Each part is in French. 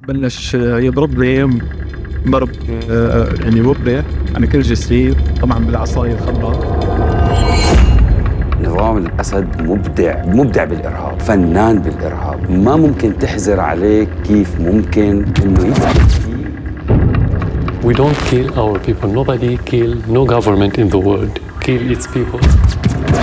بلش يضربني ضرب يعني وبرة على كل جسمي طبعا بالعصاية الخضراء. نظام الأسد مبدع بالإرهاب، فنان بالإرهاب، ما ممكن تحزر عليه كيف ممكن إنه يفعل. We don't kill our people. Nobody kill, no government in the world kill its people.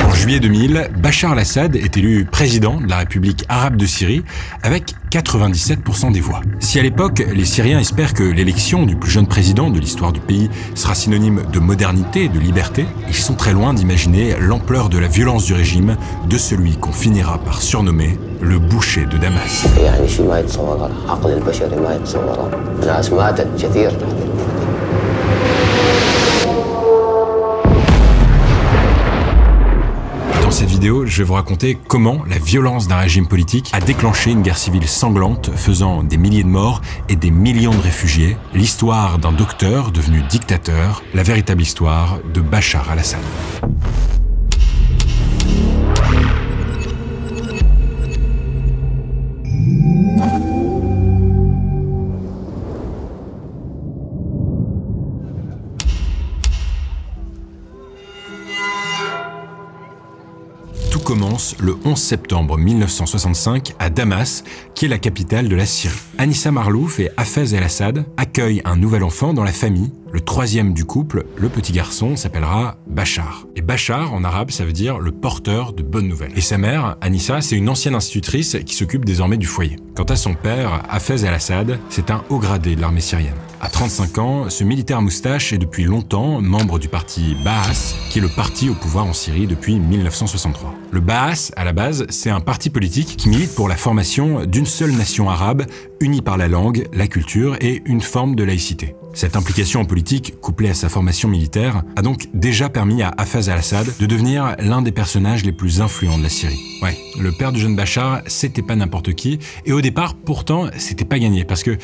En juillet 2000, Bachar al-Assad est élu président de la République arabe de Syrie avec 97% des voix. Si à l'époque, les Syriens espèrent que l'élection du plus jeune président de l'histoire du pays sera synonyme de modernité et de liberté, ils sont très loin d'imaginer l'ampleur de la violence du régime de celui qu'on finira par surnommer le boucher de Damas. Dans cette vidéo, je vais vous raconter comment la violence d'un régime politique a déclenché une guerre civile sanglante faisant des milliers de morts et des millions de réfugiés, l'histoire d'un docteur devenu dictateur, la véritable histoire de Bachar al-Assad. Commence le 11 septembre 1965 à Damas, qui est la capitale de la Syrie. Anissa Marlouf et Hafez el-Assad accueillent un nouvel enfant dans la famille. Le troisième du couple, le petit garçon, s'appellera Bachar. Et Bachar, en arabe, ça veut dire le porteur de bonnes nouvelles. Et sa mère, Anissa, c'est une ancienne institutrice qui s'occupe désormais du foyer. Quant à son père, Hafez el-Assad, c'est un haut gradé de l'armée syrienne. À 35 ans, ce militaire moustache est depuis longtemps membre du parti Baas, qui est le parti au pouvoir en Syrie depuis 1963. Le Baas, à la base, c'est un parti politique qui milite pour la formation d'une seule nation arabe, unie par la langue, la culture et une forme de laïcité. Cette implication en politique, couplée à sa formation militaire, a donc déjà permis à Hafez al-Assad de devenir l'un des personnages les plus influents de la Syrie. Ouais, le père du jeune Bachar, c'était pas n'importe qui, et au départ, pourtant, c'était pas gagné, parce que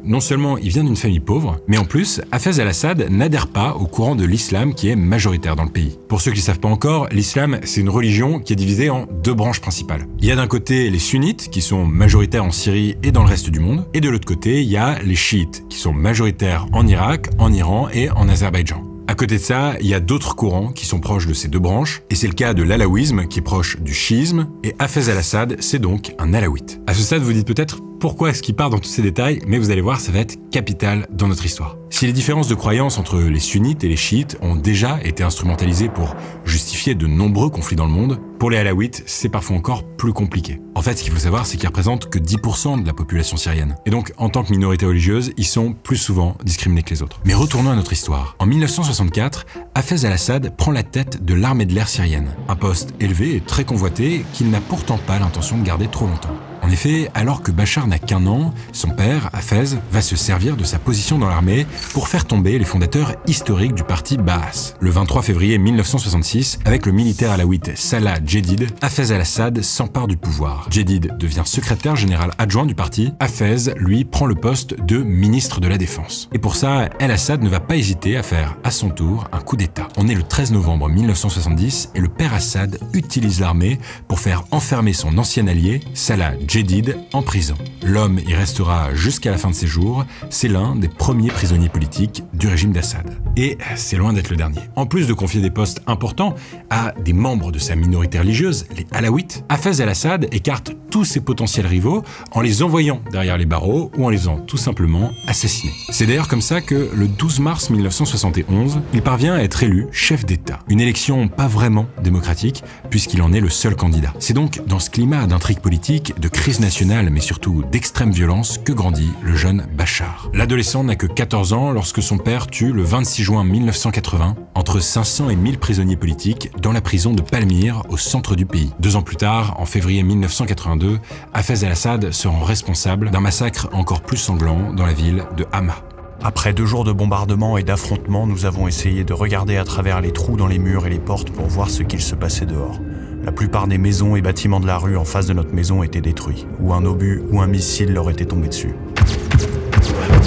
non seulement il vient d'une famille pauvre, mais en plus, Hafez al-Assad n'adhère pas au courant de l'islam qui est majoritaire dans le pays. Pour ceux qui ne savent pas encore, l'islam, c'est une religion qui est divisée en deux branches principales. Il y a d'un côté les sunnites, qui sont majoritaires en Syrie et dans le reste du monde, et de l'autre côté, il y a les chiites, qui sont majoritaires en Irak, en Iran et en Azerbaïdjan. À côté de ça, il y a d'autres courants qui sont proches de ces deux branches, et c'est le cas de l'alaouisme qui est proche du chiisme, et Hafez al-Assad, c'est donc un alaouite. À ce stade, vous dites peut-être pourquoi est-ce qu'il part dans tous ces détails, mais vous allez voir, ça va être capital dans notre histoire. Si les différences de croyances entre les sunnites et les chiites ont déjà été instrumentalisées pour justifier de nombreux conflits dans le monde, pour les alaouites, c'est parfois encore plus compliqué. En fait, ce qu'il faut savoir, c'est qu'ils représentent que 10% de la population syrienne. Et donc, en tant que minorité religieuse, ils sont plus souvent discriminés que les autres. Mais retournons à notre histoire. En 1964, Hafez al-Assad prend la tête de l'armée de l'air syrienne. Un poste élevé et très convoité qu'il n'a pourtant pas l'intention de garder trop longtemps. En effet, alors que Bachar n'a qu'un an, son père, Hafez, va se servir de sa position dans l'armée pour faire tomber les fondateurs historiques du parti Baas. Le 23 février 1966, avec le militaire alaouite Salah Jedid, Hafez al-Assad s'empare du pouvoir. Jedid devient secrétaire général adjoint du parti. Hafez, lui, prend le poste de ministre de la Défense. Et pour ça, el-Assad ne va pas hésiter à faire, à son tour, un coup d'État. On est le 13 novembre 1970 et le père Assad utilise l'armée pour faire enfermer son ancien allié, Salah Jedid, en prison. L'homme y restera jusqu'à la fin de ses jours. C'est l'un des premiers prisonniers politiques du régime d'Assad. Et c'est loin d'être le dernier. En plus de confier des postes importants à des membres de sa minorité religieuse, les alaouites, Hafez al-Assad écarte tous ses potentiels rivaux en les envoyant derrière les barreaux ou en les faisant tout simplement assassiner. C'est d'ailleurs comme ça que le 12 mars 1971, il parvient à être élu chef d'État. Une élection pas vraiment démocratique puisqu'il en est le seul candidat. C'est donc dans ce climat d'intrigue politique, de crise nationale mais surtout d'extrême violence que grandit le jeune Bachar. L'adolescent n'a que 14 ans lorsque son père tue le 26 juin 1980 entre 500 et 1000 prisonniers politiques dans la prison de Palmyre au centre du pays. 2 ans plus tard, en février 1982, Hafez al-Assad se rend responsable d'un massacre encore plus sanglant dans la ville de Hama. Après 2 jours de bombardements et d'affrontements, nous avons essayé de regarder à travers les trous dans les murs et les portes pour voir ce qu'il se passait dehors. La plupart des maisons et bâtiments de la rue en face de notre maison étaient détruits, ou un obus ou un missile leur était tombé dessus.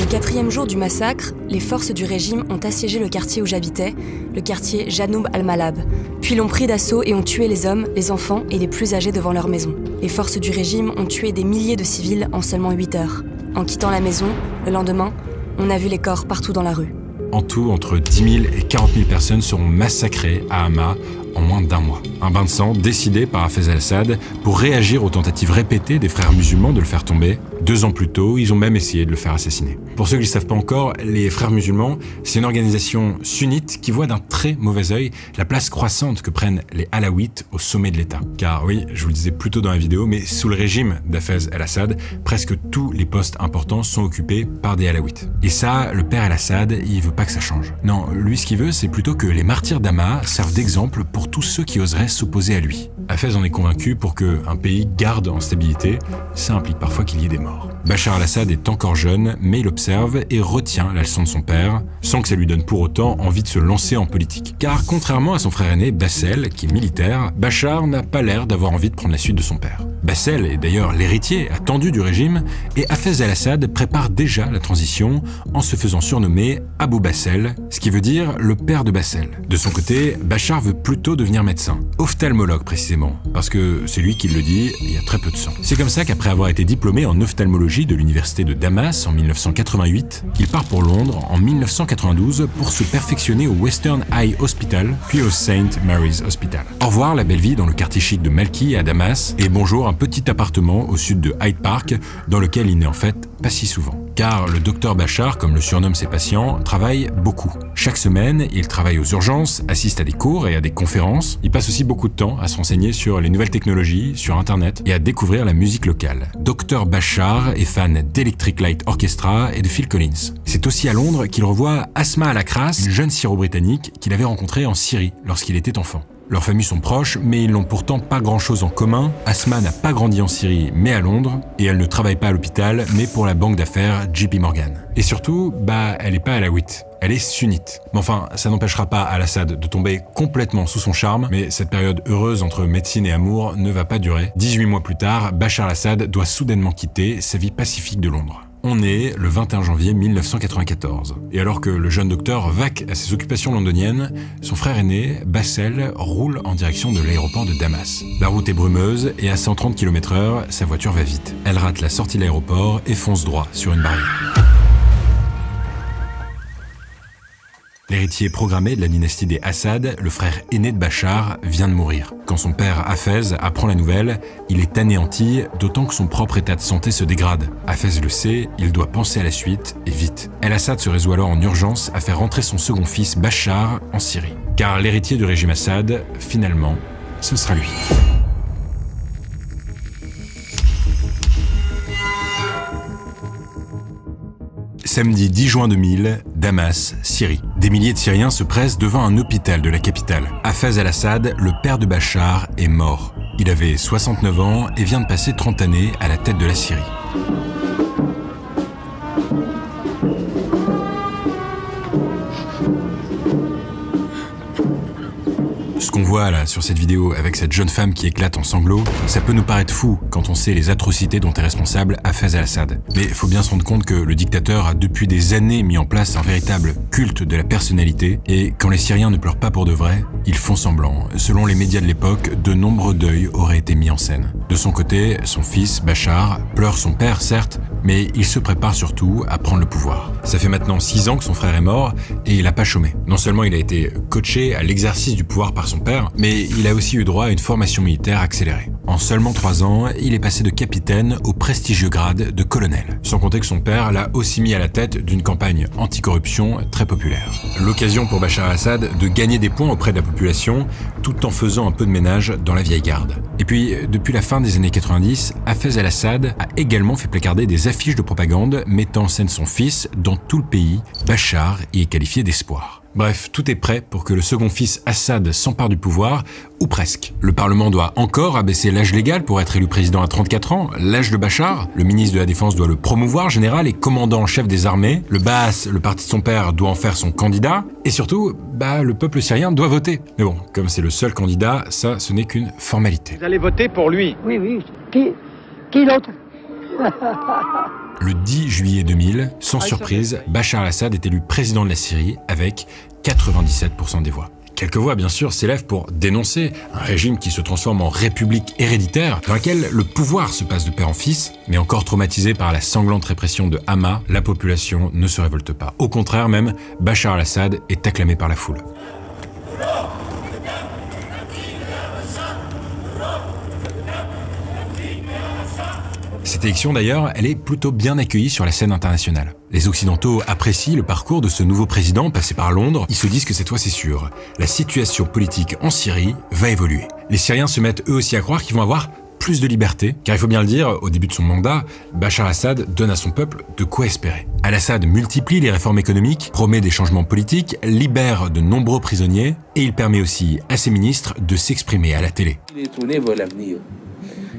Le 4e jour du massacre, les forces du régime ont assiégé le quartier où j'habitais, le quartier Janoub al-Malab, puis l'ont pris d'assaut et ont tué les hommes, les enfants et les plus âgés devant leur maison. Les forces du régime ont tué des milliers de civils en seulement 8 heures. En quittant la maison, le lendemain, on a vu les corps partout dans la rue. En tout, entre 10 000 et 40 000 personnes seront massacrées à Hama en moins d'1 mois. Un bain de sang décidé par Hafez al-Assad pour réagir aux tentatives répétées des frères musulmans de le faire tomber. 2 ans plus tôt, ils ont même essayé de le faire assassiner. Pour ceux qui ne le savent pas encore, les frères musulmans, c'est une organisation sunnite qui voit d'un très mauvais œil la place croissante que prennent les Alaouites au sommet de l'État. Car oui, je vous le disais plus tôt dans la vidéo, mais sous le régime d'Hafez al-Assad, presque tous les postes importants sont occupés par des Alaouites. Et ça, le père al-Assad, il veut pas que ça change. Non, lui ce qu'il veut, c'est plutôt que les martyrs d'Hama servent d'exemple pour tous ceux qui oseraient s'opposer à lui. Hafez en est convaincu pour qu'un pays garde en stabilité, ça implique parfois qu'il y ait des morts. Bachar al-Assad est encore jeune, mais il observe et retient la leçon de son père, sans que ça lui donne pour autant envie de se lancer en politique. Car contrairement à son frère aîné, Bassel, qui est militaire, Bachar n'a pas l'air d'avoir envie de prendre la suite de son père. Bassel est d'ailleurs l'héritier attendu du régime, et Hafez al-Assad prépare déjà la transition en se faisant surnommer Abou Bassel, ce qui veut dire le père de Bassel. De son côté, Bachar veut plutôt devenir médecin, ophtalmologue précisément, parce que c'est lui qui le dit, il y a très peu de sang. C'est comme ça qu'après avoir été diplômé en ophtalmologie de l'université de Damas en 1988, il part pour Londres en 1992 pour se perfectionner au Western Eye Hospital, puis au St. Mary's Hospital. Au revoir la belle vie dans le quartier chic de Malki à Damas, et bonjour un petit appartement au sud de Hyde Park, dans lequel il n'est en fait pas si souvent. Car le docteur Bachar, comme le surnomment ses patients, travaille beaucoup. Chaque semaine, il travaille aux urgences, assiste à des cours et à des conférences. Il passe aussi beaucoup de temps à se renseigner sur les nouvelles technologies, sur Internet et à découvrir la musique locale. Dr Bachar est fan d'Electric Light Orchestra et de Phil Collins. C'est aussi à Londres qu'il revoit Asma Al-Akras, une jeune Syro-Britannique qu'il avait rencontrée en Syrie lorsqu'il était enfant. Leurs familles sont proches, mais ils n'ont pourtant pas grand-chose en commun. Asma n'a pas grandi en Syrie, mais à Londres, et elle ne travaille pas à l'hôpital, mais pour la banque d'affaires JP Morgan. Et surtout, elle n'est pas alaouite, elle est sunnite. Mais enfin, ça n'empêchera pas al-Assad de tomber complètement sous son charme, mais cette période heureuse entre médecine et amour ne va pas durer. 18 mois plus tard, Bachar al-Assad doit soudainement quitter sa vie pacifique de Londres. On est le 21 janvier 1994. Et alors que le jeune docteur vaque à ses occupations londoniennes, son frère aîné, Bassel, roule en direction de l'aéroport de Damas. La route est brumeuse et à 130 km/h, sa voiture va vite. Elle rate la sortie de l'aéroport et fonce droit sur une barrière. L'héritier programmé de la dynastie des Assad, le frère aîné de Bachar, vient de mourir. Quand son père Hafez apprend la nouvelle, il est anéanti, d'autant que son propre état de santé se dégrade. Hafez le sait, il doit penser à la suite, et vite. El-Assad se résout alors en urgence à faire rentrer son second fils Bachar en Syrie. Car l'héritier du régime Assad, finalement, ce sera lui. Samedi 10 juin 2000, Damas, Syrie. Des milliers de Syriens se pressent devant un hôpital de la capitale. Hafez al-Assad, le père de Bachar, est mort. Il avait 69 ans et vient de passer 30 années à la tête de la Syrie. Ce qu'on voit là sur cette vidéo avec cette jeune femme qui éclate en sanglots, ça peut nous paraître fou quand on sait les atrocités dont est responsable Hafez al-Assad. Mais il faut bien se rendre compte que le dictateur a depuis des années mis en place un véritable culte de la personnalité, et quand les Syriens ne pleurent pas pour de vrai, ils font semblant. Selon les médias de l'époque, de nombreux deuils auraient été mis en scène. De son côté, son fils, Bachar, pleure son père certes, mais il se prépare surtout à prendre le pouvoir. Ça fait maintenant 6 ans que son frère est mort et il n'a pas chômé. Non seulement il a été coaché à l'exercice du pouvoir par son père, mais il a aussi eu droit à une formation militaire accélérée. En seulement 3 ans, il est passé de capitaine au prestigieux grade de colonel. Sans compter que son père l'a aussi mis à la tête d'une campagne anticorruption très populaire. L'occasion pour Bachar al-Assad de gagner des points auprès de la population tout en faisant un peu de ménage dans la vieille garde. Et puis, depuis la fin des années 90, Hafez al-Assad a également fait placarder des affiches de propagande mettant en scène son fils dans tout le pays. Bachar y est qualifié d'espoir. Bref, tout est prêt pour que le second fils Assad s'empare du pouvoir, ou presque. Le Parlement doit encore abaisser l'âge légal pour être élu président à 34 ans, l'âge de Bachar. Le ministre de la Défense doit le promouvoir, général et commandant en chef des armées. Le Baas, le parti de son père, doit en faire son candidat. Et surtout, le peuple syrien doit voter. Mais bon, comme c'est le seul candidat, ça, ce n'est qu'une formalité. Vous allez voter pour lui? Oui. Qui l'autre? Le 10 juillet 2000, sans surprise, Bachar al-Assad est élu président de la Syrie avec 97% des voix. Quelques voix, bien sûr, s'élèvent pour dénoncer un régime qui se transforme en république héréditaire, dans laquelle le pouvoir se passe de père en fils, mais encore traumatisé par la sanglante répression de Hama, la population ne se révolte pas. Au contraire même, Bachar al-Assad est acclamé par la foule. Cette élection d'ailleurs, elle est plutôt bien accueillie sur la scène internationale. Les Occidentaux apprécient le parcours de ce nouveau président passé par Londres. Ils se disent que cette fois c'est sûr, la situation politique en Syrie va évoluer. Les Syriens se mettent eux aussi à croire qu'ils vont avoir plus de liberté, car il faut bien le dire, au début de son mandat, Bachar al-Assad donne à son peuple de quoi espérer. Al-Assad multiplie les réformes économiques, promet des changements politiques, libère de nombreux prisonniers, et il permet aussi à ses ministres de s'exprimer à la télé. Il est tourné vers l'avenir.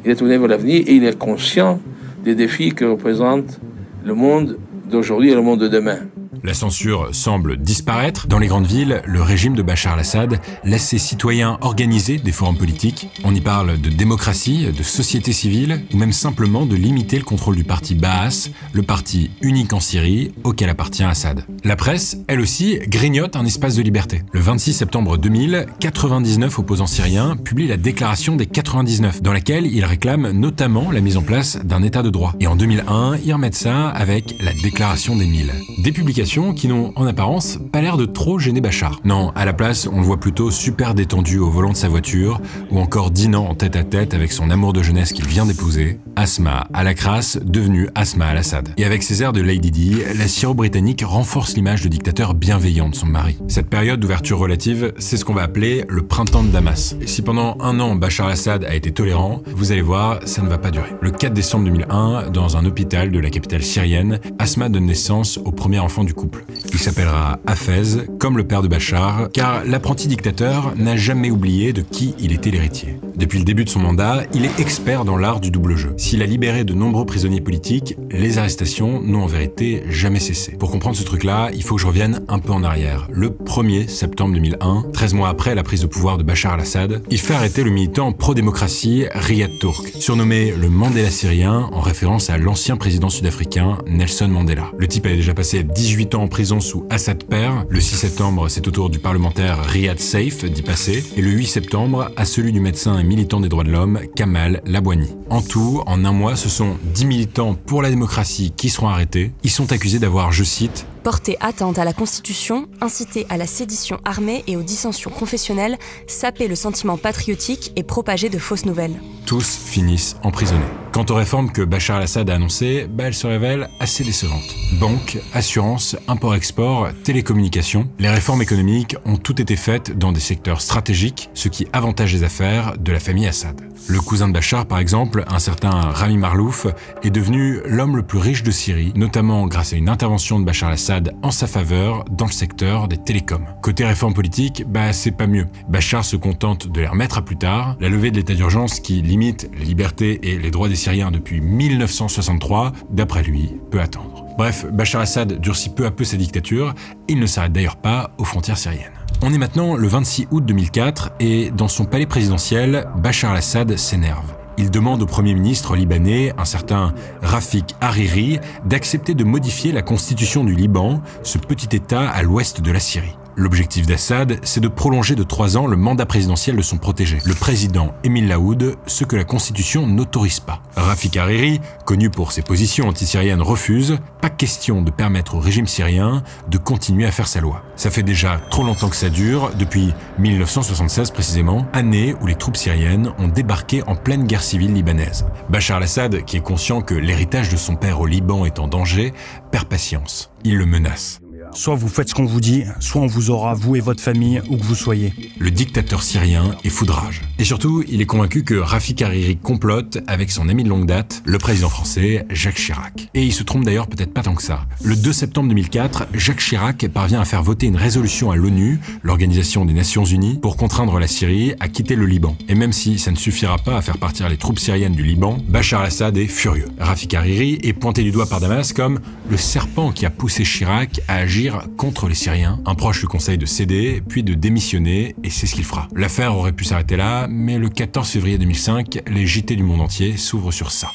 Il est tourné vers l'avenir et il est conscient des défis que représente le monde d'aujourd'hui et le monde de demain. La censure semble disparaître. Dans les grandes villes, le régime de Bachar al-Assad laisse ses citoyens organiser des forums politiques. On y parle de démocratie, de société civile, ou même simplement de limiter le contrôle du parti Baas, le parti unique en Syrie auquel appartient Assad. La presse, elle aussi, grignote un espace de liberté. Le 26 septembre 2000, 99 opposants syriens publient la déclaration des 99, dans laquelle ils réclament notamment la mise en place d'un état de droit. Et en 2001, ils remettent ça avec la déclaration des 1000. Des publications qui n'ont en apparence pas l'air de trop gêner Bachar. Non, à la place, on le voit plutôt super détendu au volant de sa voiture, ou encore dînant en tête-à-tête avec son amour de jeunesse qu'il vient d'épouser, Asma al-Akras, devenue Asma al-Assad. Et avec ses airs de Lady Di, la Syro-Britannique renforce l'image de dictateur bienveillant de son mari. Cette période d'ouverture relative, c'est ce qu'on va appeler le printemps de Damas. Et si pendant un an, Bachar al-Assad a été tolérant, vous allez voir, ça ne va pas durer. Le 4 décembre 2001, dans un hôpital de la capitale syrienne, Asma donne naissance au premier enfant du couple. Il s'appellera Hafez, comme le père de Bachar, car l'apprenti dictateur n'a jamais oublié de qui il était l'héritier. Depuis le début de son mandat, il est expert dans l'art du double jeu. S'il a libéré de nombreux prisonniers politiques, les arrestations n'ont en vérité jamais cessé. Pour comprendre ce truc-là, il faut que je revienne un peu en arrière. Le 1er septembre 2001, 13 mois après la prise de pouvoir de Bachar al-Assad, il fait arrêter le militant pro-démocratie Riyad Turk, surnommé le Mandela syrien en référence à l'ancien président sud-africain Nelson Mandela. Le type avait déjà passé 18 ans en prison sous Assad père. Le 6 septembre, c'est au tour du parlementaire Riyad Seif d'y passer. Et le 8 septembre, à celui du médecin et militant des droits de l'homme, Kamal Labouani. En tout, en un mois, ce sont 10 militants pour la démocratie qui seront arrêtés. Ils sont accusés d'avoir, je cite, porter atteinte à la Constitution, inciter à la sédition armée et aux dissensions confessionnelles, saper le sentiment patriotique et propager de fausses nouvelles. Tous finissent emprisonnés. Quant aux réformes que Bachar al-Assad a annoncées, elles se révèlent assez décevantes. Banque, assurance, import-export, télécommunications, les réformes économiques ont toutes été faites dans des secteurs stratégiques, ce qui avantage les affaires de la famille Assad. Le cousin de Bachar, par exemple, un certain Rami Marlouf, est devenu l'homme le plus riche de Syrie, notamment grâce à une intervention de Bachar al-Assad en sa faveur dans le secteur des télécoms. Côté réforme politique, c'est pas mieux. Bachar se contente de les remettre à plus tard. La levée de l'état d'urgence qui limite les libertés et les droits des Syriens depuis 1963, d'après lui, peut attendre. Bref, Bachar al-Assad durcit peu à peu sa dictature, et il ne s'arrête d'ailleurs pas aux frontières syriennes. On est maintenant le 26 août 2004 et dans son palais présidentiel, Bachar al-Assad s'énerve. Il demande au Premier ministre libanais, un certain Rafik Hariri, d'accepter de modifier la constitution du Liban, ce petit État à l'ouest de la Syrie. L'objectif d'Assad, c'est de prolonger de 3 ans le mandat présidentiel de son protégé, le président Émile Laoud, ce que la Constitution n'autorise pas. Rafik Hariri, connu pour ses positions anti-syriennes, refuse. Pas question de permettre au régime syrien de continuer à faire sa loi. Ça fait déjà trop longtemps que ça dure, depuis 1976 précisément, année où les troupes syriennes ont débarqué en pleine guerre civile libanaise. Bachar al-Assad, qui est conscient que l'héritage de son père au Liban est en danger, perd patience. Il le menace. Soit vous faites ce qu'on vous dit, soit on vous aura, vous et votre famille, où que vous soyez. Le dictateur syrien est fou de rage. Et surtout, il est convaincu que Rafik Hariri complote avec son ami de longue date, le président français Jacques Chirac. Et il se trompe d'ailleurs peut-être pas tant que ça. Le 2 septembre 2004, Jacques Chirac parvient à faire voter une résolution à l'ONU, l'Organisation des Nations Unies, pour contraindre la Syrie à quitter le Liban. Et même si ça ne suffira pas à faire partir les troupes syriennes du Liban, Bachar al-Assad est furieux. Rafik Hariri est pointé du doigt par Damas comme le serpent qui a poussé Chirac à agir contre les Syriens. Un proche lui conseille de céder, puis de démissionner, et c'est ce qu'il fera. L'affaire aurait pu s'arrêter là, mais le 14 février 2005, les JT du monde entier s'ouvrent sur ça.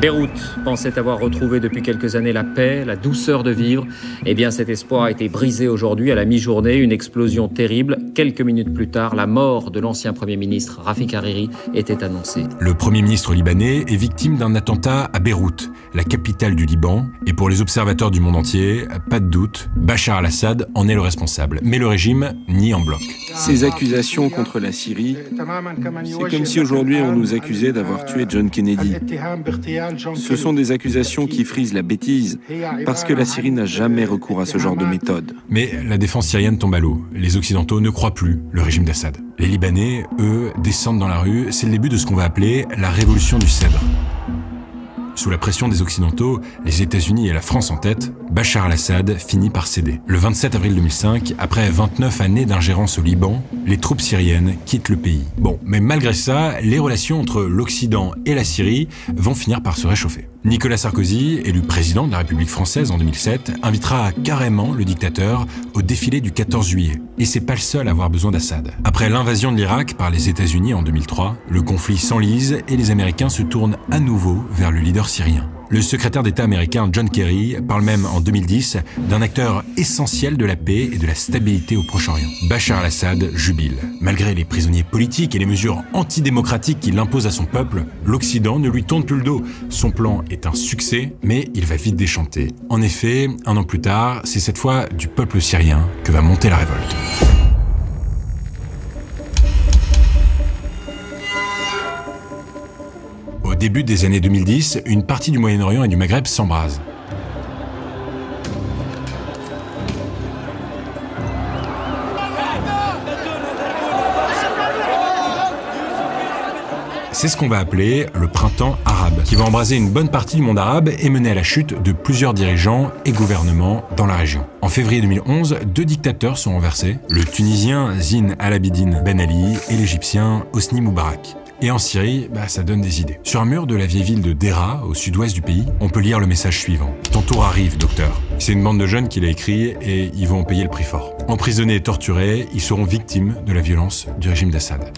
Beyrouth pensait avoir retrouvé depuis quelques années la paix, la douceur de vivre. Eh bien, cet espoir a été brisé aujourd'hui à la mi-journée. Une explosion terrible. Quelques minutes plus tard, la mort de l'ancien Premier ministre Rafik Hariri était annoncée. Le Premier ministre libanais est victime d'un attentat à Beyrouth, la capitale du Liban. Et pour les observateurs du monde entier, pas de doute, Bachar al-Assad en est le responsable. Mais le régime nie en bloc. Ces accusations contre la Syrie, c'est comme si aujourd'hui on nous accusait d'avoir tué John Kennedy. Ce sont des accusations qui frisent la bêtise, parce que la Syrie n'a jamais recours à ce genre de méthode. Mais la défense syrienne tombe à l'eau. Les Occidentaux ne croient plus le régime d'Assad. Les Libanais, eux, descendent dans la rue. C'est le début de ce qu'on va appeler la révolution du cèdre. Sous la pression des Occidentaux, les États-Unis et la France en tête, Bachar al-Assad finit par céder. Le 27 avril 2005, après 29 années d'ingérence au Liban, les troupes syriennes quittent le pays. Bon, mais malgré ça, les relations entre l'Occident et la Syrie vont finir par se réchauffer. Nicolas Sarkozy, élu président de la République française en 2007, invitera carrément le dictateur au défilé du 14 juillet. Et c'est pas le seul à avoir besoin d'Assad. Après l'invasion de l'Irak par les États-Unis en 2003, le conflit s'enlise et les Américains se tournent à nouveau vers le leader syrien. Le secrétaire d'État américain John Kerry parle même en 2010 d'un acteur essentiel de la paix et de la stabilité au Proche-Orient. Bachar al-Assad jubile. Malgré les prisonniers politiques et les mesures antidémocratiques qu'il impose à son peuple, l'Occident ne lui tourne plus le dos. Son plan est un succès, mais il va vite déchanter. En effet, un an plus tard, c'est cette fois du peuple syrien que va monter la révolte. Au début des années 2010, une partie du Moyen-Orient et du Maghreb s'embrase. C'est ce qu'on va appeler le printemps arabe, qui va embraser une bonne partie du monde arabe et mener à la chute de plusieurs dirigeants et gouvernements dans la région. En février 2011, 2 dictateurs sont renversés, le Tunisien Zine al-Abidine Ben Ali et l'Égyptien Hosni Moubarak. Et en Syrie, ça donne des idées. Sur un mur de la vieille ville de Dera, au sud-ouest du pays, on peut lire le message suivant. « Ton tour arrive, docteur ». C'est une bande de jeunes qui l'a écrit et ils vont en payer le prix fort. Emprisonnés et torturés, ils seront victimes de la violence du régime d'Assad.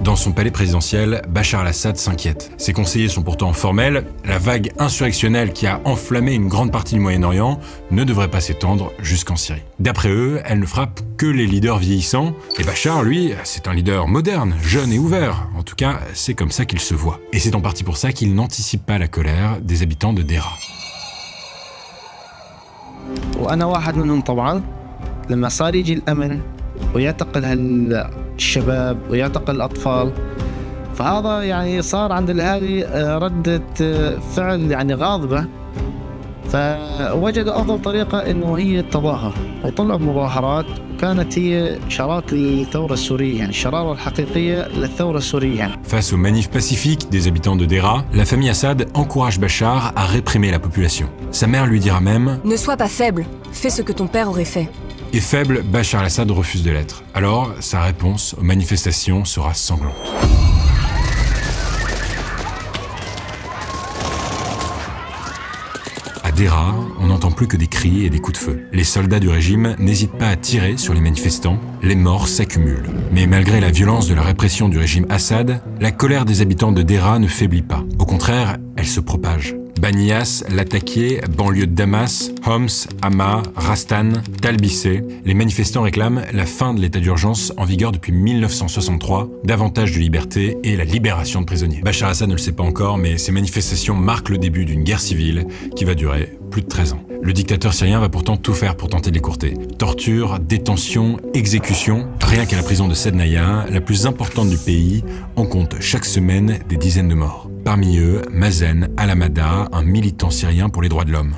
Dans son palais présidentiel, Bachar al-Assad s'inquiète. Ses conseillers sont pourtant formels, la vague insurrectionnelle qui a enflammé une grande partie du Moyen-Orient ne devrait pas s'étendre jusqu'en Syrie. D'après eux, elle ne frappe que les leaders vieillissants, et Bachar, lui, c'est un leader moderne, jeune et ouvert. En tout cas, c'est comme ça qu'il se voit. Et c'est en partie pour ça qu'il n'anticipe pas la colère des habitants de Dera. الشباب ويعتقل الأطفال فهذا يعني صار عند الأهالي ردة فعل يعني غاضبة فوجد أفضل طريقة إنه هي التظاهر وطلعوا مظاهرات كانت هي شراك للثورة السورية يعني الشرارة الحقيقية للثورة السورية. Face aux manifs pacifiques des habitants de Dera, la famille Assad encourage Bachar à réprimer la population. Sa mère lui dira même « Ne sois pas faible, fais ce que ton père aurait fait ». Et faible, Bachar al-Assad refuse de l'être. Alors, sa réponse aux manifestations sera sanglante. À Dera, on n'entend plus que des cris et des coups de feu. Les soldats du régime n'hésitent pas à tirer sur les manifestants. Les morts s'accumulent. Mais malgré la violence de la répression du régime Assad, la colère des habitants de Dera ne faiblit pas. Au contraire, elle se propage. Banias, Latakié, banlieue de Damas, Homs, Hama, Rastan, Talbissé, les manifestants réclament la fin de l'état d'urgence en vigueur depuis 1963, davantage de liberté et la libération de prisonniers. Bachar al-Assad ne le sait pas encore, mais ces manifestations marquent le début d'une guerre civile qui va durer plus de 13 ans. Le dictateur syrien va pourtant tout faire pour tenter de l'écourter. Torture, détention, exécution. Rien qu'à la prison de Sednaya, la plus importante du pays, on compte chaque semaine des dizaines de morts. Parmi eux, Mazen al-Hamada, un militant syrien pour les droits de l'homme.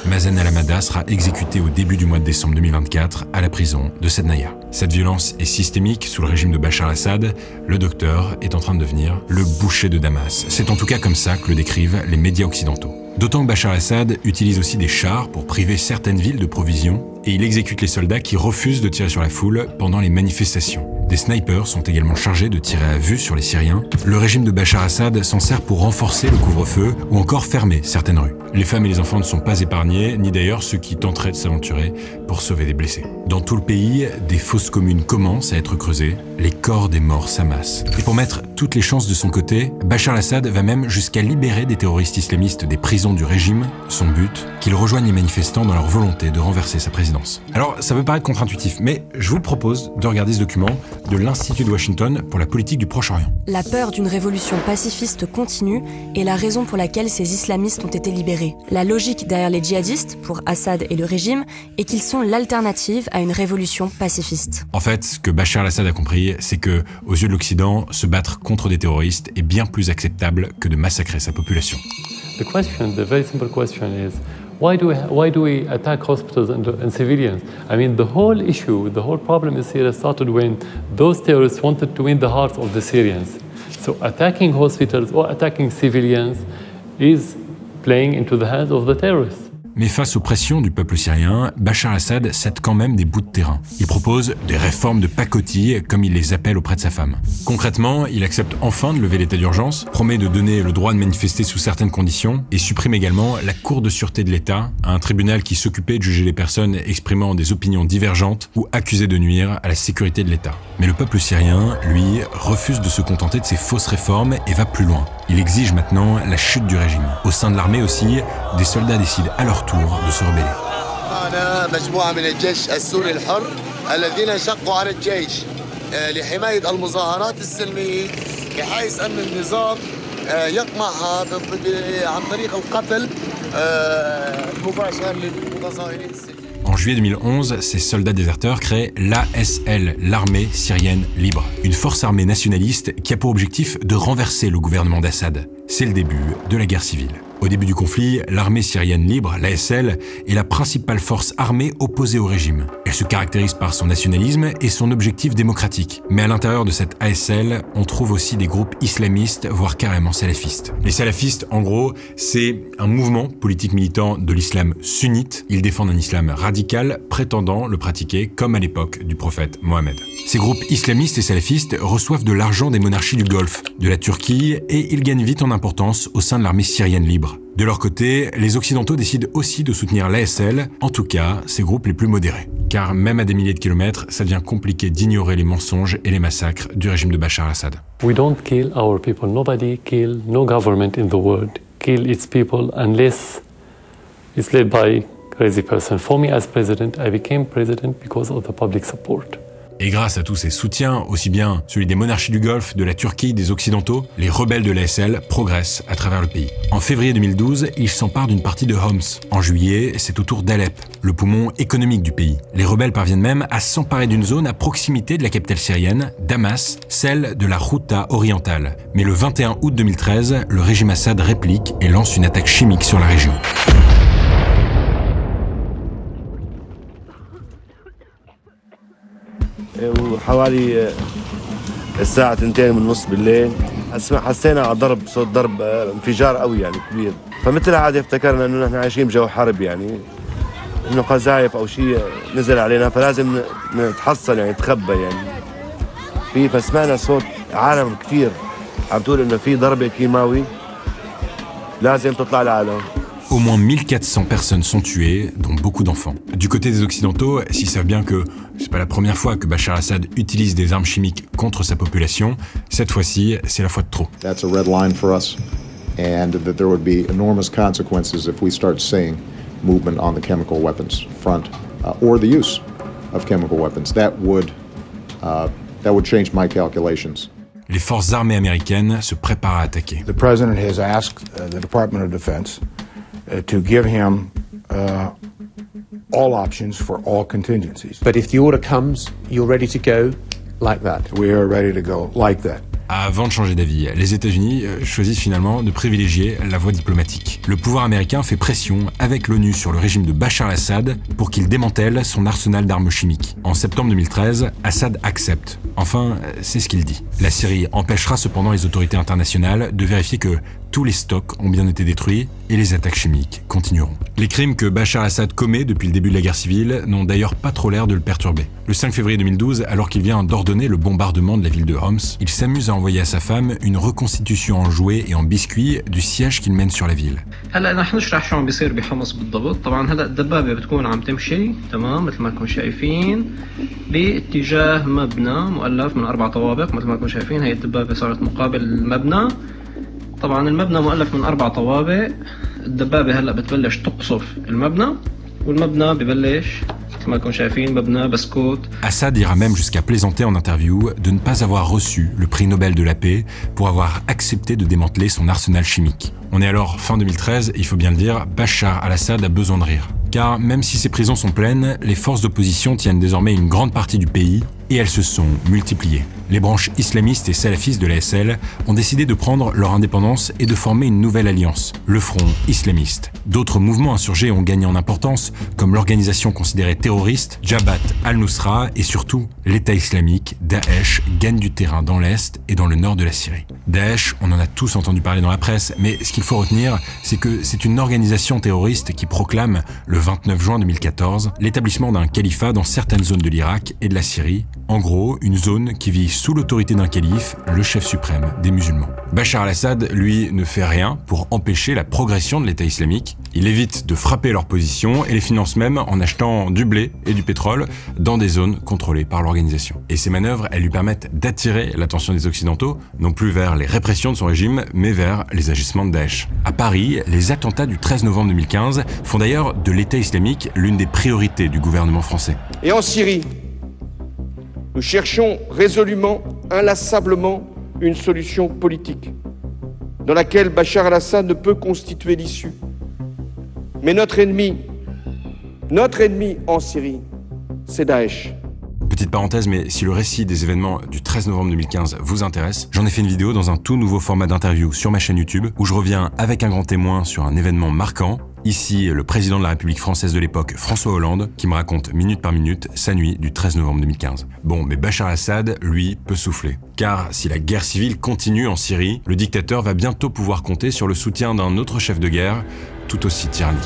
Mazen al-Hamada sera exécuté au début du mois de décembre 2024 à la prison de Sednaya. Cette violence est systémique sous le régime de Bachar al-Assad. Le docteur est en train de devenir le boucher de Damas. C'est en tout cas comme ça que le décrivent les médias occidentaux. D'autant que Bachar al-Assad utilise aussi des chars pour priver certaines villes de provisions et il exécute les soldats qui refusent de tirer sur la foule pendant les manifestations. Des snipers sont également chargés de tirer à vue sur les Syriens. Le régime de Bachar Assad s'en sert pour renforcer le couvre-feu ou encore fermer certaines rues. Les femmes et les enfants ne sont pas épargnés, ni d'ailleurs ceux qui tenteraient de s'aventurer pour sauver des blessés. Dans tout le pays, des fosses communes commencent à être creusées, les corps des morts s'amassent. Et pour mettre toutes les chances de son côté, Bachar Assad va même jusqu'à libérer des terroristes islamistes des prisons du régime, son but, qu'ils rejoignent les manifestants dans leur volonté de renverser sa présidence. Alors, ça peut paraître contre-intuitif, mais je vous propose de regarder ce document de l'Institut de Washington pour la politique du Proche-Orient. La peur d'une révolution pacifiste continue est la raison pour laquelle ces islamistes ont été libérés. La logique derrière les djihadistes, pour Assad et le régime, est qu'ils sont l'alternative à une révolution pacifiste. En fait, ce que Bachar al-Assad a compris, c'est que, aux yeux de l'Occident, se battre contre des terroristes est bien plus acceptable que de massacrer sa population. The very simple question is, why do we attack hospitals and civilians? I mean, the whole issue, the whole problem in Syria started when those terrorists wanted to win the hearts of the Syrians. So attacking hospitals or attacking civilians is playing into the hands of the terrorists. Mais face aux pressions du peuple syrien, Bachar al-Assad cède quand même des bouts de terrain. Il propose des réformes de pacotille, comme il les appelle auprès de sa femme. Concrètement, il accepte enfin de lever l'état d'urgence, promet de donner le droit de manifester sous certaines conditions et supprime également la Cour de sûreté de l'État, un tribunal qui s'occupait de juger les personnes exprimant des opinions divergentes ou accusées de nuire à la sécurité de l'État. Mais le peuple syrien, lui, refuse de se contenter de ces fausses réformes et va plus loin. Il exige maintenant la chute du régime. Au sein de l'armée aussi, des soldats décident à leur tour de se rebeller. En juillet 2011, ces soldats déserteurs créent l'ASL, l'armée syrienne libre, une force armée nationaliste qui a pour objectif de renverser le gouvernement d'Assad. C'est le début de la guerre civile. Au début du conflit, l'armée syrienne libre, l'ASL, est la principale force armée opposée au régime. Elle se caractérise par son nationalisme et son objectif démocratique. Mais à l'intérieur de cette ASL, on trouve aussi des groupes islamistes, voire carrément salafistes. Les salafistes, en gros, c'est un mouvement politique militant de l'islam sunnite. Ils défendent un islam radical, prétendant le pratiquer comme à l'époque du prophète Mohammed. Ces groupes islamistes et salafistes reçoivent de l'argent des monarchies du Golfe, de la Turquie, et ils gagnent vite en importance au sein de l'armée syrienne libre. De leur côté, les Occidentaux décident aussi de soutenir l'ASL, en tout cas ces groupes les plus modérés. Car même à des milliers de kilomètres, ça devient compliqué d'ignorer les mensonges et les massacres du régime de Bachar al-Assad. We don't kill our people. Nobody kill, no government in the world kill its people unless it's led by a crazy person. For me as president, I became president because of the public support. Et grâce à tous ces soutiens, aussi bien celui des monarchies du Golfe, de la Turquie, des Occidentaux, les rebelles de l'ASL progressent à travers le pays. En février 2012, ils s'emparent d'une partie de Homs. En juillet, c'est au tour d'Alep, le poumon économique du pays. Les rebelles parviennent même à s'emparer d'une zone à proximité de la capitale syrienne, Damas, celle de la Ghouta orientale. Mais le 21 août 2013, le régime Assad réplique et lance une attaque chimique sur la région. وحوالي الساعة 2:30 بالليل حسينا على ضرب صوت ضرب انفجار قوي يعني كبير فمثل عادي افتكرنا انه نحن عايشين بجو حرب يعني انه قذايف او شيء نزل علينا فلازم نتحصن يعني نتخبى يعني فسمعنا صوت عالم كثير عم تقول انه في ضربة كيماوي لازم تطلع العالم. Au moins 1400 personnes sont tuées, dont beaucoup d'enfants. Du côté des Occidentaux, s'ils savent bien que c'est pas la première fois que Bachar al-Assad utilise des armes chimiques contre sa population, cette fois-ci, c'est la fois de trop. That's a red line for us, and that there would be enormous consequences if we start seeing movement on the chemical weapons front, or the use of chemical weapons. That would change my calculations. Les forces armées américaines se préparent à attaquer. The president has asked the Department of Defense to give him all options for all contingencies. But if the order comes, you're ready to go like that? We are ready to go like that. Avant de changer d'avis, les États-Unis choisissent finalement de privilégier la voie diplomatique. Le pouvoir américain fait pression avec l'ONU sur le régime de Bachar al-Assad pour qu'il démantèle son arsenal d'armes chimiques. En septembre 2013, Assad accepte. Enfin, c'est ce qu'il dit. La Syrie empêchera cependant les autorités internationales de vérifier que tous les stocks ont bien été détruits et les attaques chimiques continueront. Les crimes que Bachar al-Assad commet depuis le début de la guerre civile n'ont d'ailleurs pas trop l'air de le perturber. Le 5 février 2012, alors qu'il vient d'ordonner le bombardement de la ville de Homs, il s'amuse à envoyer à sa femme une reconstitution en jouets et en biscuits du siège qu'il mène sur la ville. هلا رح نشرح شو عم بيصير بحمص بالضبط. طبعا هلا الدبابه بتكون عم تمشي تمام مثل ما انكم شايفين باتجاه مبنى مؤلف من 4 طوابق مثل ما انكم شايفين. هي الدبابه صارت مقابل المبنى. طبعا المبنى مؤلف من 4 طوابق. الدبابه هلا بتبلش تقصف المبنى والمبنى ببلش مثل ما انكم شايفين مبنى بسكوت. Assad ira même jusqu'à plaisanter en interview de ne pas avoir reçu le prix Nobel de la paix pour avoir accepté de démanteler son arsenal chimique. On est alors fin 2013 et il faut bien le dire, Bachar al-Assad a besoin de rire. Car même si ses prisons sont pleines, les forces d'opposition tiennent désormais une grande partie du pays et elles se sont multipliées. Les branches islamistes et salafistes de l'ASL ont décidé de prendre leur indépendance et de former une nouvelle alliance, le Front islamiste. D'autres mouvements insurgés ont gagné en importance, comme l'organisation considérée terroriste, Jabhat al-Nusra et surtout l'État islamique, Daesh, gagne du terrain dans l'Est et dans le nord de la Syrie. Daesh, on en a tous entendu parler dans la presse, mais ce qu'il faut retenir, c'est que c'est une organisation terroriste qui proclame, le 29 juin 2014, l'établissement d'un califat dans certaines zones de l'Irak et de la Syrie. En gros, une zone qui vit sous l'autorité d'un calife, le chef suprême des musulmans. Bachar al-Assad, lui, ne fait rien pour empêcher la progression de l'État islamique. Il évite de frapper leur position et les finance même en achetant du blé et du pétrole dans des zones contrôlées par l'organisation. Et ces manœuvres, elles lui permettent d'attirer l'attention des Occidentaux, non plus vers les répressions de son régime, mais vers les agissements de Daesh. À Paris, les attentats du 13 novembre 2015 font d'ailleurs de l'État islamique l'une des priorités du gouvernement français. Et en Syrie, nous cherchons résolument, inlassablement, une solution politique dans laquelle Bachar al-Assad ne peut constituer l'issue. Mais notre ennemi en Syrie, c'est Daesh. Petite parenthèse, mais si le récit des événements du 13 novembre 2015 vous intéresse, j'en ai fait une vidéo dans un tout nouveau format d'interview sur ma chaîne YouTube où je reviens avec un grand témoin sur un événement marquant. Ici, le président de la République française de l'époque, François Hollande, qui me raconte minute par minute sa nuit du 13 novembre 2015. Bon, mais Bachar al-Assad, lui, peut souffler. Car si la guerre civile continue en Syrie, le dictateur va bientôt pouvoir compter sur le soutien d'un autre chef de guerre, tout aussi tyrannique.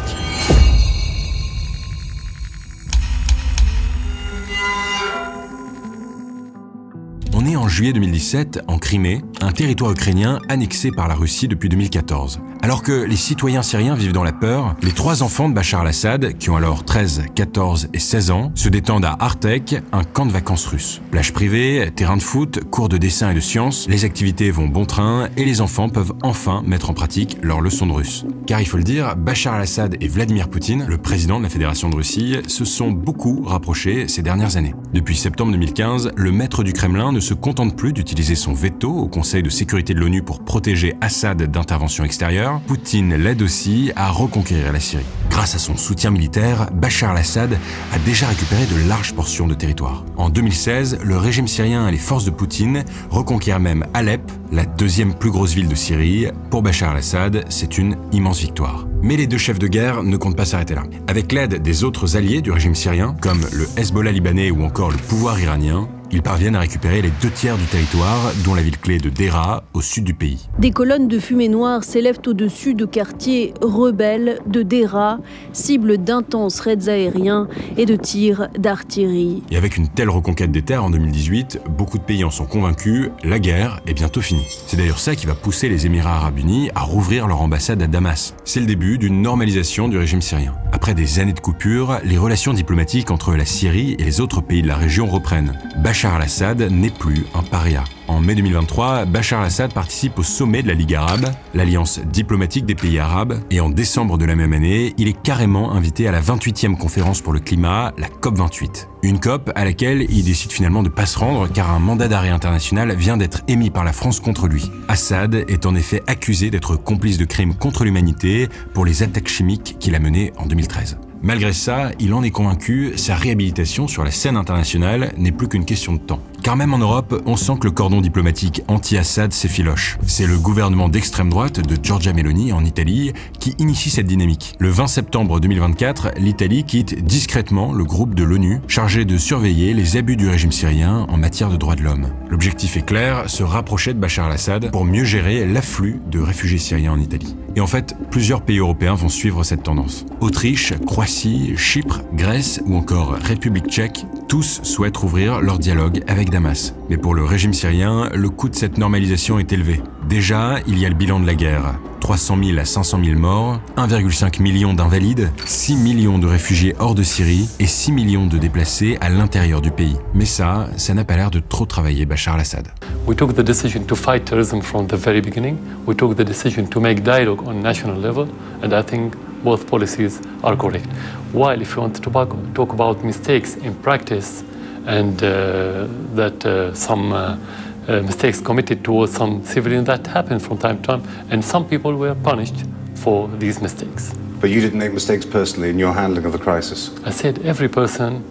On est en juillet 2017, en Crimée, un territoire ukrainien annexé par la Russie depuis 2014. Alors que les citoyens syriens vivent dans la peur, les 3 enfants de Bachar al-Assad, qui ont alors 13, 14 et 16 ans, se détendent à Artek, un camp de vacances russe. Plage privée, terrain de foot, cours de dessin et de sciences, les activités vont bon train et les enfants peuvent enfin mettre en pratique leurs leçons de russe. Car il faut le dire, Bachar al-Assad et Vladimir Poutine, le président de la Fédération de Russie, se sont beaucoup rapprochés ces dernières années. Depuis septembre 2015, le maître du Kremlin ne se contente plus d'utiliser son veto au Conseil de sécurité de l'ONU pour protéger Assad d'interventions extérieures. Poutine l'aide aussi à reconquérir la Syrie. Grâce à son soutien militaire, Bachar al-Assad a déjà récupéré de larges portions de territoire. En 2016, le régime syrien et les forces de Poutine reconquièrent même Alep, la 2e plus grosse ville de Syrie. Pour Bachar al-Assad, c'est une immense victoire. Mais les 2 chefs de guerre ne comptent pas s'arrêter là. Avec l'aide des autres alliés du régime syrien, comme le Hezbollah libanais ou encore le pouvoir iranien, ils parviennent à récupérer les 2/3 du territoire, dont la ville clé de Deraa, au sud du pays. Des colonnes de fumée noire s'élèvent au-dessus de quartiers rebelles de Deraa, cible d'intenses raids aériens et de tirs d'artillerie. Et avec une telle reconquête des terres en 2018, beaucoup de pays en sont convaincus, la guerre est bientôt finie. C'est d'ailleurs ça qui va pousser les Émirats arabes unis à rouvrir leur ambassade à Damas. C'est le début d'une normalisation du régime syrien. Après des années de coupure, les relations diplomatiques entre la Syrie et les autres pays de la région reprennent. Bachar al-Assad n'est plus un paria. En mai 2023, Bachar al-Assad participe au sommet de la Ligue arabe, l'alliance diplomatique des pays arabes, et en décembre de la même année, il est carrément invité à la 28e conférence pour le climat, la COP28. Une COP à laquelle il décide finalement de ne pas se rendre car un mandat d'arrêt international vient d'être émis par la France contre lui. Assad est en effet accusé d'être complice de crimes contre l'humanité pour les attaques chimiques qu'il a menées en 2013. Malgré ça, il en est convaincu, sa réhabilitation sur la scène internationale n'est plus qu'une question de temps. Car même en Europe, on sent que le cordon diplomatique anti-Assad s'effiloche. C'est le gouvernement d'extrême droite de Giorgia Meloni en Italie qui initie cette dynamique. Le 20 septembre 2024, l'Italie quitte discrètement le groupe de l'ONU chargé de surveiller les abus du régime syrien en matière de droits de l'homme. L'objectif est clair, se rapprocher de Bachar al-Assad pour mieux gérer l'afflux de réfugiés syriens en Italie. Et en fait, plusieurs pays européens vont suivre cette tendance. Autriche, Croatie, Chypre, Grèce ou encore République tchèque, tous souhaitent rouvrir leur dialogue avec Damas. Mais pour le régime syrien, le coût de cette normalisation est élevé. Déjà, il y a le bilan de la guerre. 300 000 à 500 000 morts, 1,5 million d'invalides, 6 millions de réfugiés hors de Syrie et 6 millions de déplacés à l'intérieur du pays. Mais ça n'a pas l'air de trop travailler Bachar al-Assad. We took the decision to fight terrorism from the very beginning. We took the decision to make dialogue on national level, and I think both policies are correct. While if you want to talk about mistakes in practice and some mistakes committed towards some civilians, that happened from time to time, and some people were punished for these mistakes. But you didn't make mistakes personally in your handling of the crisis? I said every person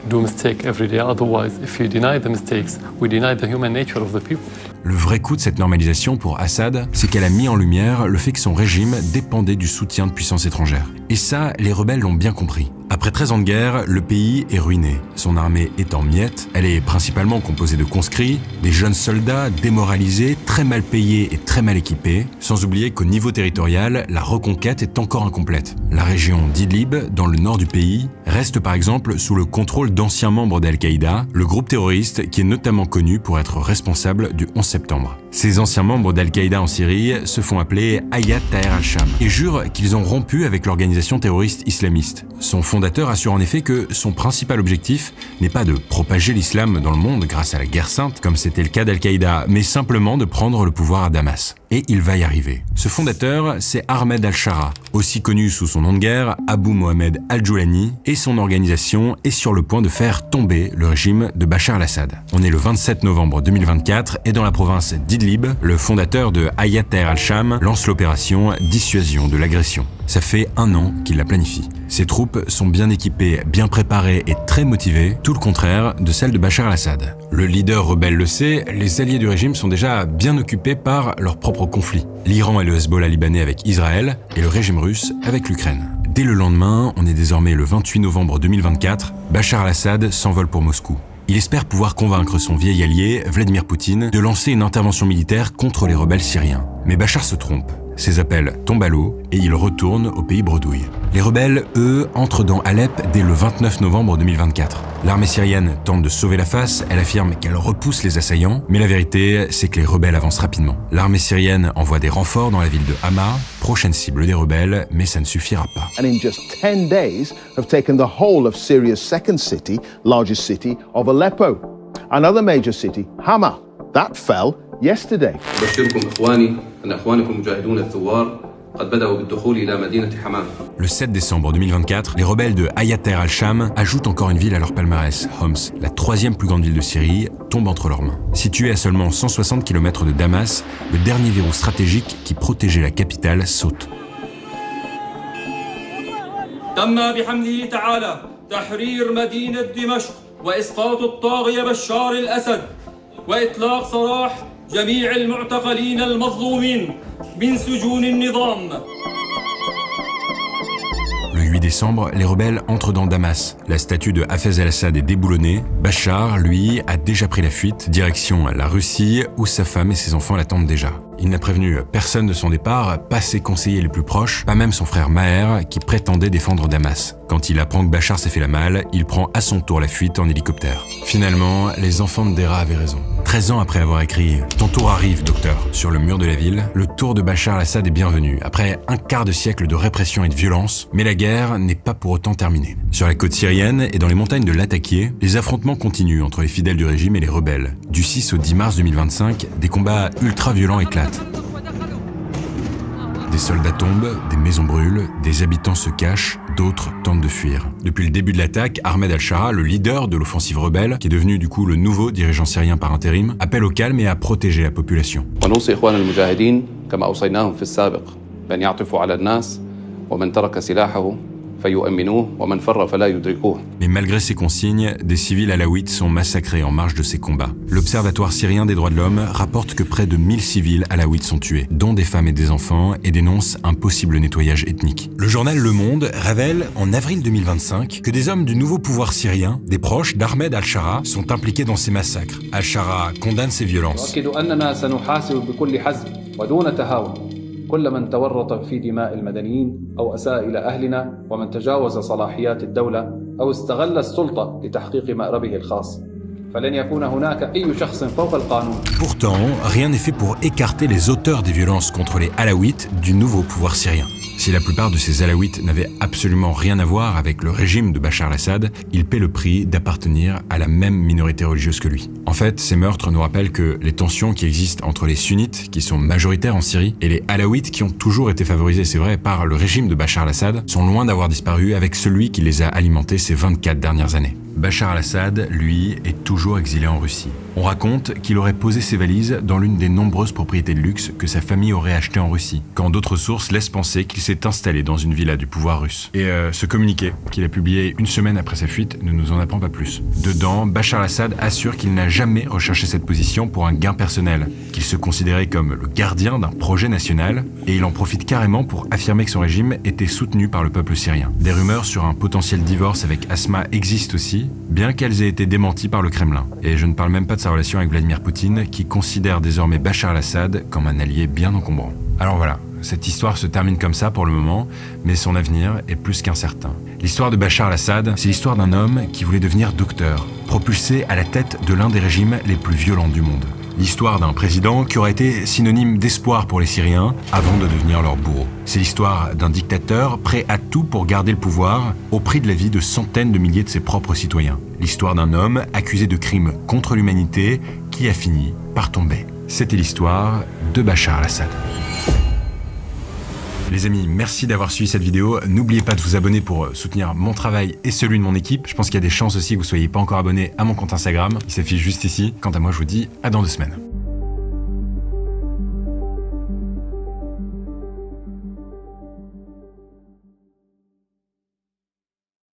do mistake every day. Otherwise, if you deny the mistakes, we deny the human nature of the people. Le vrai coup de cette normalisation pour Assad, c'est qu'elle a mis en lumière le fait que son régime dépendait du soutien de puissances étrangères. Et ça, les rebelles l'ont bien compris. Après 13 ans de guerre, le pays est ruiné. Son armée est en miettes. Elle est principalement composée de conscrits, des jeunes soldats démoralisés, très mal payés et très mal équipés. Sans oublier qu'au niveau territorial, la reconquête est encore incomplète. La région d'Idlib, dans le nord du pays, reste par exemple sous le contrôle d'anciens membres d'Al-Qaïda, le groupe terroriste qui est notamment connu pour être responsable du 11 septembre. Ces anciens membres d'Al-Qaïda en Syrie se font appeler Hayat Tahrir al-Sham et jurent qu'ils ont rompu avec l'organisation terroriste islamiste. Son fondateur assure en effet que son principal objectif n'est pas de propager l'islam dans le monde grâce à la guerre sainte, comme c'était le cas d'Al-Qaïda, mais simplement de prendre le pouvoir à Damas. Et il va y arriver. Ce fondateur, c'est Ahmed al-Shara, aussi connu sous son nom de guerre, Abu Mohamed al-Joulani, et son organisation est sur le point de faire tomber le régime de Bachar al-Assad. On est le 27 novembre 2024 et dans la province d'Idlib, le fondateur de Hayat Tahrir al-Sham lance l'opération Dissuasion de l'agression. Ça fait 1 an qu'il la planifie. Ses troupes sont bien équipées, bien préparées et très motivées, tout le contraire de celles de Bachar al-Assad. Le leader rebelle le sait, les alliés du régime sont déjà bien occupés par leur propre conflit. L'Iran et le Hezbollah libanais avec Israël et le régime russe avec l'Ukraine. Dès le lendemain, on est désormais le 28 novembre 2024, Bachar al-Assad s'envole pour Moscou. Il espère pouvoir convaincre son vieil allié, Vladimir Poutine, de lancer une intervention militaire contre les rebelles syriens. Mais Bachar se trompe. Ses appels tombent à l'eau et il retourne au pays bredouille. Les rebelles, eux, entrent dans Alep dès le 29 novembre 2024. L'armée syrienne tente de sauver la face, elle affirme qu'elle repousse les assaillants, mais la vérité, c'est que les rebelles avancent rapidement. L'armée syrienne envoie des renforts dans la ville de Hama, prochaine cible des rebelles, mais ça ne suffira pas. And in just 10 days have taken the whole of Syria's second city, largest city of Aleppo. Another major city, Hama, that fell yesterday. Le 7 décembre 2024, les rebelles de Hayat Tahrir al-Sham ajoutent encore une ville à leur palmarès, Homs, la 3e plus grande ville de Syrie, tombe entre leurs mains. Située à seulement 160 km de Damas, le dernier verrou stratégique qui protégeait la capitale saute. جميع المعتقلين المظلومين من سجون النظام. Le 8 décembre, les rebelles entrent dans Damas. La statue de Hafez al-Assad est déboulonnée. Bachar, lui, a déjà pris la fuite, direction la Russie, où sa femme et ses enfants l'attendent déjà. Il n'a prévenu personne de son départ, pas ses conseillers les plus proches, pas même son frère Maher, qui prétendait défendre Damas. Quand il apprend que Bachar s'est fait la malle, il prend à son tour la fuite en hélicoptère. Finalement, les enfants de Dera avaient raison. 13 ans après avoir écrit « Ton tour arrive, docteur » sur le mur de la ville, le tour de Bachar al-Assad est bienvenu, après un quart de siècle de répression et de violence, mais la guerre n'est pas pour autant terminée. Sur la côte syrienne et dans les montagnes de Latakia, les affrontements continuent entre les fidèles du régime et les rebelles. Du 6 au 10 mars 2025, des combats ultra-violents éclatent. Des soldats tombent, des maisons brûlent, des habitants se cachent, d'autres tentent de fuir. Depuis le début de l'attaque, Ahmed al-Shara, le leader de l'offensive rebelle, qui est devenu du coup le nouveau dirigeant syrien par intérim, appelle au calme et à protéger la population. Mais malgré ces consignes, des civils alaouites sont massacrés en marge de ces combats. L'Observatoire syrien des droits de l'homme rapporte que près de 1000 civils alaouites sont tués, dont des femmes et des enfants, et dénonce un possible nettoyage ethnique. Le journal Le Monde révèle en avril 2025 que des hommes du nouveau pouvoir syrien, des proches d'Ahmed al-Shara, sont impliqués dans ces massacres. Al-Shara condamne ces violences. كل من تورط في دماء المدنيين أو أساء إلى أهلنا ومن تجاوز صلاحيات الدولة أو استغل السلطة لتحقيق مأربه الخاص. Pourtant, rien n'est fait pour écarter les auteurs des violences contre les Alaouites du nouveau pouvoir syrien. Si la plupart de ces Alaouites n'avaient absolument rien à voir avec le régime de Bachar al-Assad, ils paient le prix d'appartenir à la même minorité religieuse que lui. En fait, ces meurtres nous rappellent que les tensions qui existent entre les sunnites, qui sont majoritaires en Syrie, et les Alaouites, qui ont toujours été favorisés, c'est vrai, par le régime de Bachar al-Assad, sont loin d'avoir disparu avec celui qui les a alimentés ces 24 dernières années. Bachar al-Assad, lui, est toujours exilé en Russie. On raconte qu'il aurait posé ses valises dans l'une des nombreuses propriétés de luxe que sa famille aurait achetées en Russie, quand d'autres sources laissent penser qu'il s'est installé dans une villa du pouvoir russe. Et ce communiqué, qu'il a publié une semaine après sa fuite, ne nous en apprend pas plus. Dedans, Bachar al-Assad assure qu'il n'a jamais recherché cette position pour un gain personnel, qu'il se considérait comme le gardien d'un projet national, et il en profite carrément pour affirmer que son régime était soutenu par le peuple syrien. Des rumeurs sur un potentiel divorce avec Asma existent aussi, bien qu'elles aient été démenties par le Kremlin. Et je ne parle même pas de sa relation avec Vladimir Poutine, qui considère désormais Bachar al-Assad comme un allié bien encombrant. Alors voilà, cette histoire se termine comme ça pour le moment, mais son avenir est plus qu'incertain. L'histoire de Bachar al-Assad, c'est l'histoire d'un homme qui voulait devenir docteur, propulsé à la tête de l'un des régimes les plus violents du monde. L'histoire d'un président qui aurait été synonyme d'espoir pour les Syriens avant de devenir leur bourreau. C'est l'histoire d'un dictateur prêt à tout pour garder le pouvoir au prix de la vie de centaines de milliers de ses propres citoyens. L'histoire d'un homme accusé de crimes contre l'humanité qui a fini par tomber. C'était l'histoire de Bachar al-Assad. Les amis, merci d'avoir suivi cette vidéo. N'oubliez pas de vous abonner pour soutenir mon travail et celui de mon équipe. Je pense qu'il y a des chances aussi que vous ne soyez pas encore abonné à mon compte Instagram. Il s'affiche juste ici. Quant à moi, je vous dis à dans 2 semaines.